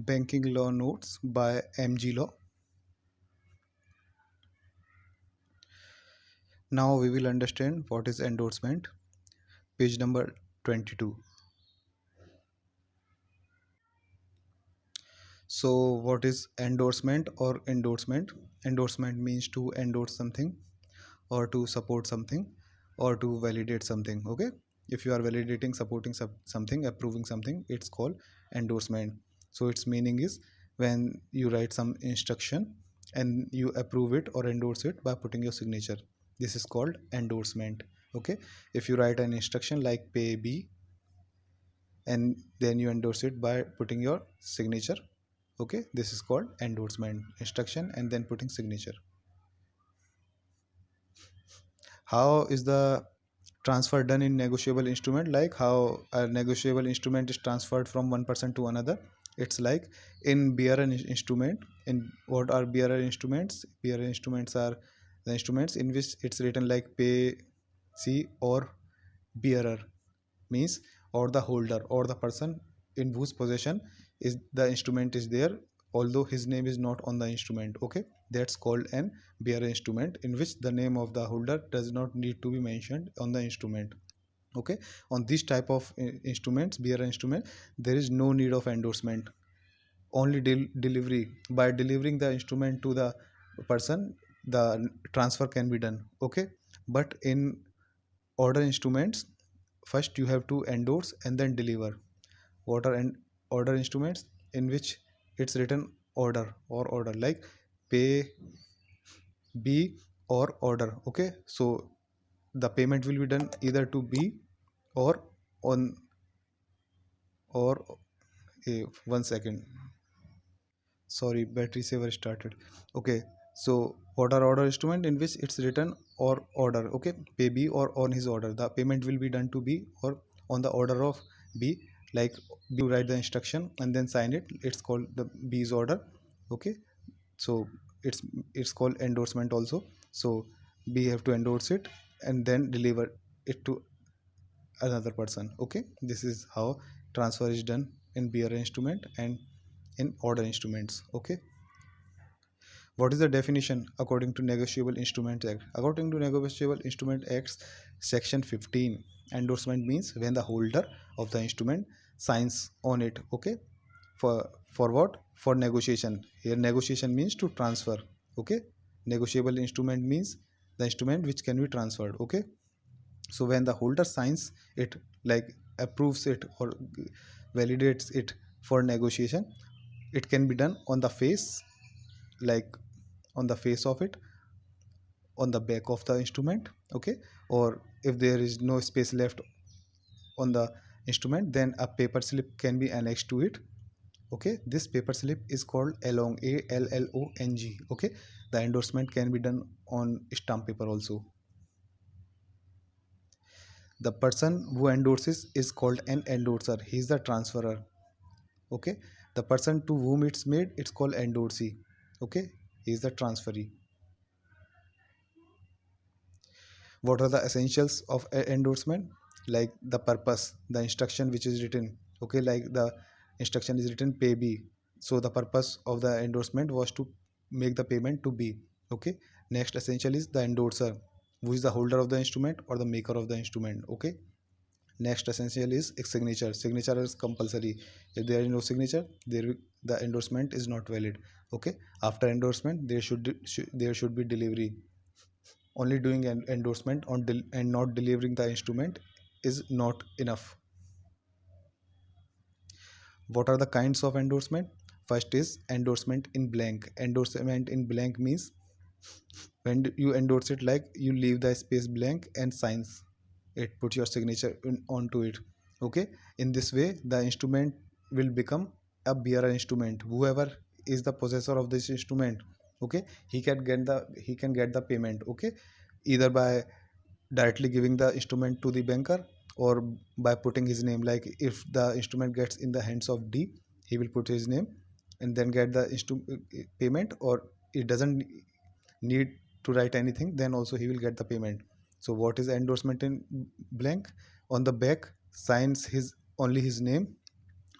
Banking Law Notes by MG Law. Now we will understand what is endorsement. Page number 22. So what is endorsement or endorsement? Endorsement means to endorse something or to support something or to validate something. Okay, if you are validating, supporting something, approving something, it's called endorsement. So its meaning is when you write some instruction and you approve it or endorse it by putting your signature, this is called endorsement. Okay, if you write an instruction like pay B and then you endorse it by putting your signature, okay, this is called endorsement. Instruction and then putting signature. How is the transfer done in negotiable instrument? Like how a negotiable instrument is transferred from one person to another? It's like in bearer instrument. In what are bearer instruments? Bearer instruments are the instruments in which it's written like pay C or bearer, means or the holder or the person in whose possession is the instrument is there, although his name is not on the instrument. Okay, that's called an bearer instrument, in which the name of the holder does not need to be mentioned on the instrument. Okay, on this type of instruments, bearer instrument, there is no need of endorsement. Only delivery, by delivering the instrument to the person, the transfer can be done. Okay, but in order instruments, first you have to endorse and then deliver. What are order instruments? In which it's written order or order, like pay B or order. Okay, so the payment will be done either to B or on or one second, sorry, battery saver started. Okay, so what are order instrument? In which it's written or order. Okay, pay B or on his order, the payment will be done to B or on the order of B. Like you write the instruction and then sign it, it's called the B's order. Okay, so it's called endorsement also. So B have to endorse it and then deliver it to another person. Okay, this is how transfer is done in bearer instrument and in order instruments. Okay, what is the definition according to Negotiable Instrument Act? According to Negotiable Instrument Act's Section 15, endorsement means when the holder of the instrument signs on it. Okay, for what? For negotiation. Here negotiation means to transfer. Okay, negotiable instrument means the instrument which can be transferred. Okay, so when the holder signs it, like approves it or validates it for negotiation, it can be done on the face, like on the face of it, on the back of the instrument. Okay, or if there is no space left on the instrument, then a paper slip can be annexed to it. Okay, this paper slip is called allong, ALLONG. Okay, the endorsement can be done on stamp paper also. The person who endorses is called an endorser, he is the transferer. Okay, the person to whom it's made, it's called endorsee. Okay, he is the transferee. What are the essentials of endorsement? Like the purpose, the instruction which is written. Okay, like the instruction is written pay B, so the purpose of the endorsement was to make the payment to B. Okay, next essential is the endorser, who is the holder of the instrument or the maker of the instrument. Okay, next essential is a signature. Signature is compulsory. If there is no signature, the endorsement is not valid. Okay, after endorsement there should be delivery. Only doing an endorsement on and not delivering the instrument is not enough. What are the kinds of endorsement? First is endorsement in blank. Endorsement in blank means when you endorse it, like you leave the space blank and signs it, put your signature onto it. Okay, in this way the instrument will become a bearer instrument. Whoever is the possessor of this instrument, okay, he can get the payment. Okay, either by directly giving the instrument to the banker or by putting his name. Like if the instrument gets in the hands of D, he will put his name and then get the payment, or it doesn't need to write anything, then also he will get the payment. So what is endorsement in blank? On the back signs his only his name.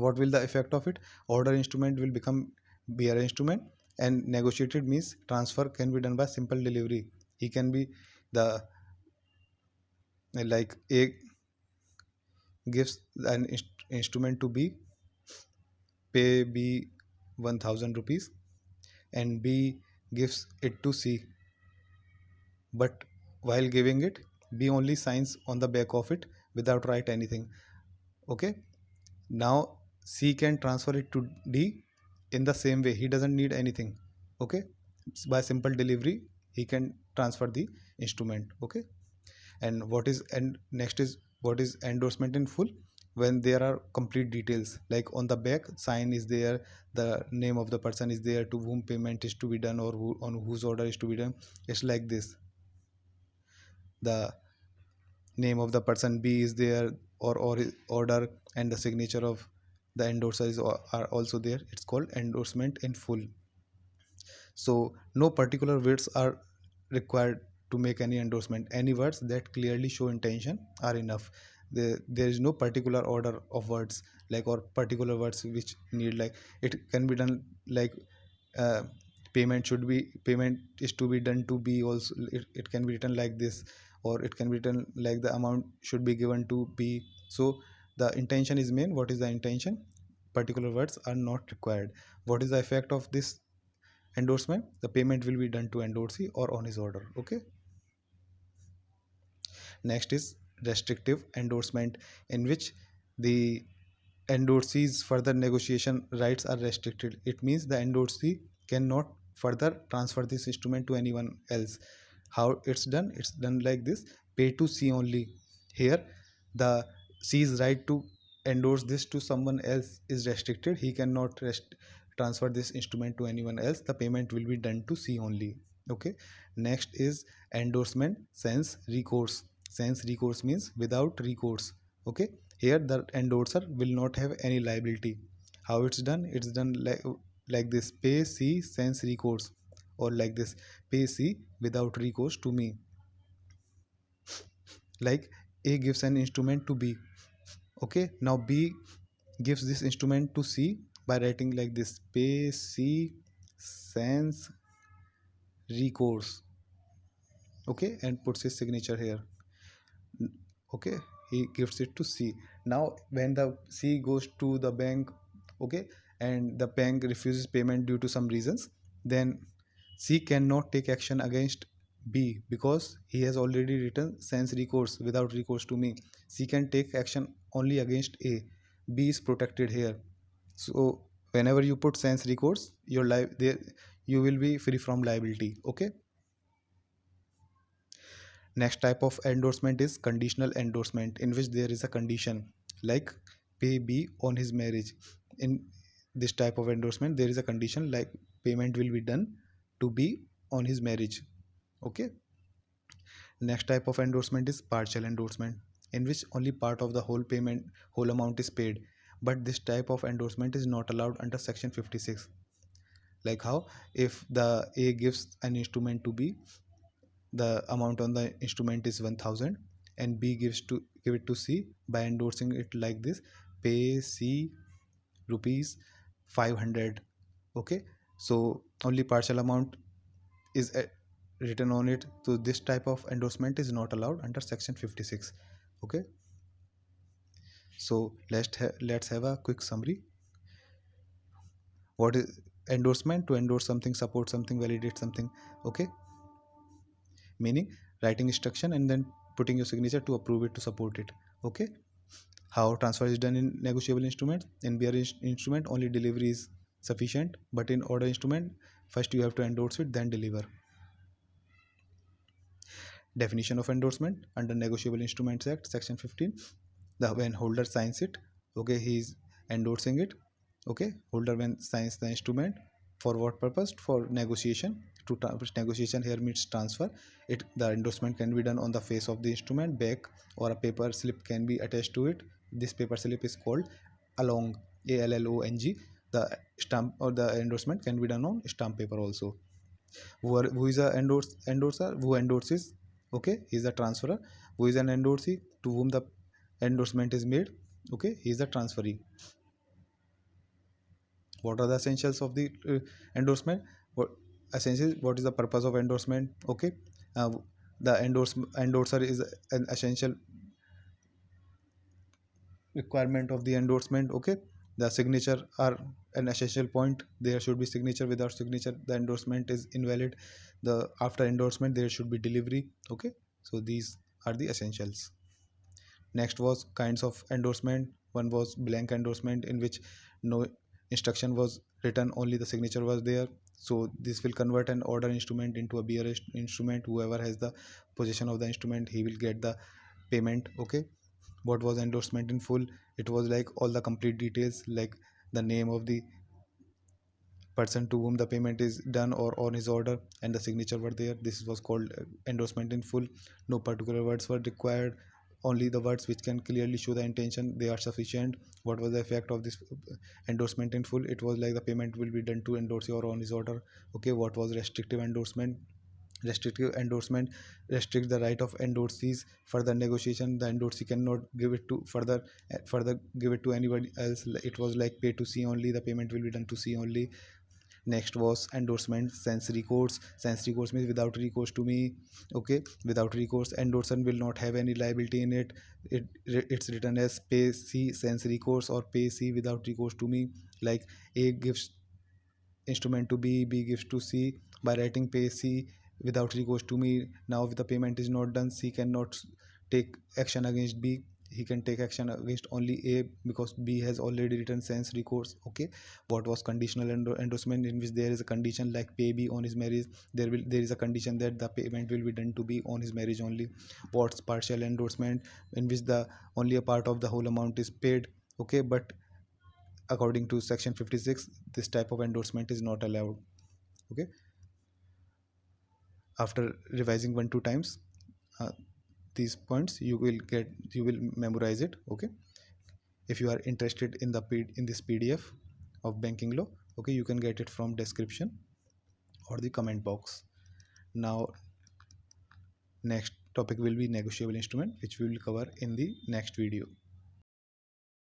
What will the effect of it? Order instrument will become bearer instrument, and negotiated means transfer can be done by simple delivery. He can be the like A gives an instrument to B, pay B 1000 rupees, and B gives it to C, but while giving it, B only signs on the back of it without write anything. Okay, now C can transfer it to D in the same way. He doesn't need anything. Okay, by simple delivery he can transfer the instrument. Okay, and next is what is endorsement in full? When there are complete details, like on the back sign is there, the name of the person is there, to whom payment is to be done, or on whose order is to be done. It's like this. The name of the person B is there, or order, and the signature of the endorser are also there. It's called endorsement in full. So no particular words are required to make any endorsement. Any words that clearly show intention are enough. There is no particular order of words, like, or particular words which need, like, it can be done like uh, payment is to be done to be also. It can be written like this, or it can be written like the amount should be given to B. So the intention is main. What is the intention? Particular words are not required. What is the effect of this endorsement? The payment will be done to endorsee or on his order. Okay, next is restrictive endorsement, in which the endorsee's further negotiation rights are restricted. It means the endorsee cannot further transfer this instrument to anyone else. How it's done? It's done like this: pay to C only. Here the C's right to endorse this to someone else is restricted. He cannot transfer this instrument to anyone else. The payment will be done to C only. Okay, next is endorsement sans recourse. Sans recourse means without recourse. Okay, here the endorser will not have any liability. How it's done? It's done like this: pay C sans recourse, or like this: pay C without recourse to me. Like A gives an instrument to B. Okay, now B gives this instrument to C by writing like this: pay C sans recourse. Okay, and puts his signature here. Okay, he gives it to C. Now when the C goes to the bank, okay, and the bank refuses payment due to some reasons, then C cannot take action against B because he has already written sans recourse, without recourse to me. C can take action only against A. B is protected here. So whenever you put sans recourse, your life there, you will be free from liability. Okay, next type of endorsement is conditional endorsement, in which there is a condition, like pay B on his marriage. In this type of endorsement, there is a condition like payment will be done to B on his marriage. Okay. Next type of endorsement is partial endorsement, in which only part of the whole amount is paid. But this type of endorsement is not allowed under section 56. Like how? If the A gives an instrument to B, the amount on the instrument is 1000, and B give it to C by endorsing it like this: pay C rupees 500. Okay, so only partial amount is written on it. So this type of endorsement is not allowed under section 56. Okay, so let's have a quick summary. What is endorsement? To endorse something, support something, validate something. Okay, meaning writing instruction and then putting your signature to approve it, to support it. Okay, how transfer is done in negotiable instrument? In bearer instrument, only delivery is sufficient, but in order instrument, first you have to endorse it, then deliver. Definition of endorsement under Negotiable Instruments Act, section 15: the when holder signs it, okay, he is endorsing it. Okay, holder when signs the instrument, for what purpose? For negotiation. To negotiation here means transfer. The endorsement can be done on the face of the instrument, back, or a paper slip can be attached to it. This paper slip is called allong, ALLONG. The stamp or the endorsement can be done on stamp paper also. Who is a endorser? Who endorses? Okay, he is a transferer. Who is an endorsee? To whom the endorsement is made. Okay, he is a transferee. What are the essentials of the endorsement? What essentially, what is the purpose of endorsement? Okay, uh, the endorser is an essential requirement of the endorsement. Okay, the signature are an essential point. There should be signature. Without signature the endorsement is invalid. The after endorsement there should be delivery. Okay, so these are the essentials. Next was kinds of endorsement. One was blank endorsement, in which no instruction was written, only the signature was there. So this will convert an order instrument into a bearer instrument. Whoever has the possession of the instrument, he will get the payment. Okay, what was endorsement in full? It was like all the complete details, like the name of the person to whom the payment is done or on his order, and the signature were there. This was called endorsement in full. No particular words were required, only the words which can clearly show the intention, they are sufficient. What was the effect of this endorsement in full? It was like the payment will be done to endorse or on his order. Okay, what was restrictive endorsement? Restrictive endorsement restricts the right of endorsees. Further negotiation, the endorsee cannot give it to further give it to anybody else. It was like pay to see only, the payment will be done to see only. Next was endorsement sans recourse. Sans recourse means without recourse to me. Okay, without recourse, endorser will not have any liability in it. It's written as pay c sans recourse or pay c without recourse to me. Like A gives instrument to B gives to C. By writing pay C without recourse to me, now if the payment is not done, C cannot take action against B. He can take action against only A, because B has already written sans recourse. Okay, what was conditional endorsement? In which there is a condition like pay B on his marriage. There is a condition that the payment will be done to B on his marriage only. What's partial endorsement? In which the only a part of the whole amount is paid. Okay, but according to section 56, this type of endorsement is not allowed. Okay, after revising 1 2 times uh, these points, you will memorize it. Okay, if you are interested in in this PDF of banking law, okay, you can get it from description or the comment box. Now next topic will be negotiable instrument, which we will cover in the next video.